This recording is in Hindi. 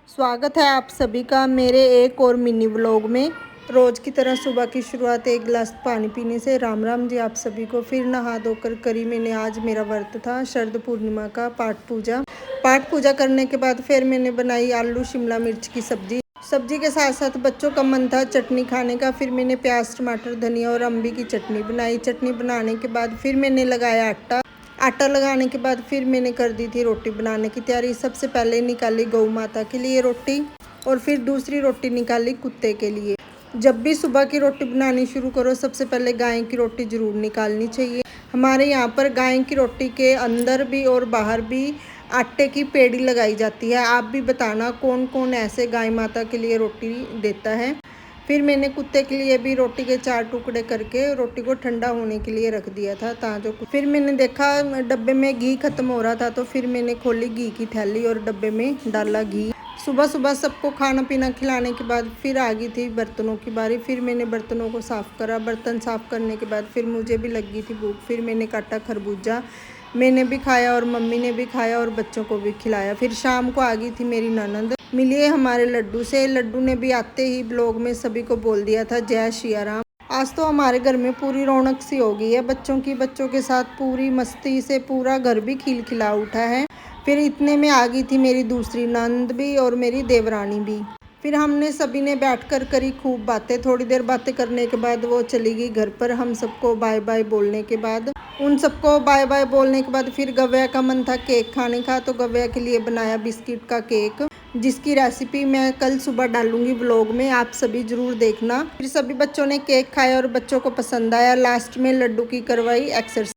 स्वागत है आप सभी का मेरे एक और मिनी व्लॉग में। रोज़ की तरह सुबह की शुरुआत एक गिलास पानी पीने से। राम राम जी आप सभी को। फिर नहा धोकर करी मैंने, आज मेरा व्रत था शरद पूर्णिमा का। पाठ पूजा करने के बाद फिर मैंने बनाई आलू शिमला मिर्च की सब्जी के साथ साथ बच्चों का मन था चटनी खाने का। फिर मैंने प्याज टमाटर धनिया और अम्बी की चटनी बनाई। चटनी बनाने के बाद फिर मैंने लगाया आटा लगाने के बाद फिर मैंने कर दी थी रोटी बनाने की तैयारी। सबसे पहले निकाली गौ माता के लिए रोटी और फिर दूसरी रोटी निकाली कुत्ते के लिए। जब भी सुबह की रोटी बनानी शुरू करो सबसे पहले गाय की रोटी ज़रूर निकालनी चाहिए। हमारे यहाँ पर गाय की रोटी के अंदर भी और बाहर भी आटे की पेड़ी लगाई जाती है। आप भी बताना कौन कौन ऐसे गाय माता के लिए रोटी देता है। फिर मैंने कुत्ते के लिए भी रोटी के 4 टुकड़े करके रोटी को ठंडा होने के लिए रख दिया था फिर मैंने देखा डब्बे में घी खत्म हो रहा था तो फिर मैंने खोली घी की थैली और डब्बे में डाला घी। सुबह सुबह सबको खाना पीना खिलाने के बाद फिर आ गई थी बर्तनों की बारी। फिर मैंने बर्तनों को साफ़ करा। बर्तन साफ़ करने के बाद फिर मुझे भी लगी थी भूख। फिर मैंने काटा खरबूजा, मैंने भी खाया और मम्मी ने भी खाया और बच्चों को भी खिलाया। फिर शाम को आ गई थी मेरी ननद, मिलिए हमारे लड्डू से। लड्डू ने भी आते ही ब्लॉग में सभी को बोल दिया था जय सिया राम। आज तो हमारे घर में पूरी रौनक सी हो गई है बच्चों के साथ पूरी मस्ती से पूरा घर भी खिलखिला उठा है। फिर इतने में आ गई थी मेरी दूसरी नंद भी और मेरी देवरानी भी। फिर हमने सभी ने बैठकर करी खूब बातें। थोड़ी देर बातें करने के बाद वो चली गई घर पर। हम सबको बाय बाय बोलने के बाद फिर गव्या का मन था केक खाने का तो गव्या के लिए बनाया बिस्किट का केक, जिसकी रेसिपी मैं कल सुबह डालूंगी व्लॉग में, आप सभी जरूर देखना। फिर सभी बच्चों ने केक खाया और बच्चों को पसंद आया। लास्ट में लड्डू की करवाई एक्सरसाइज।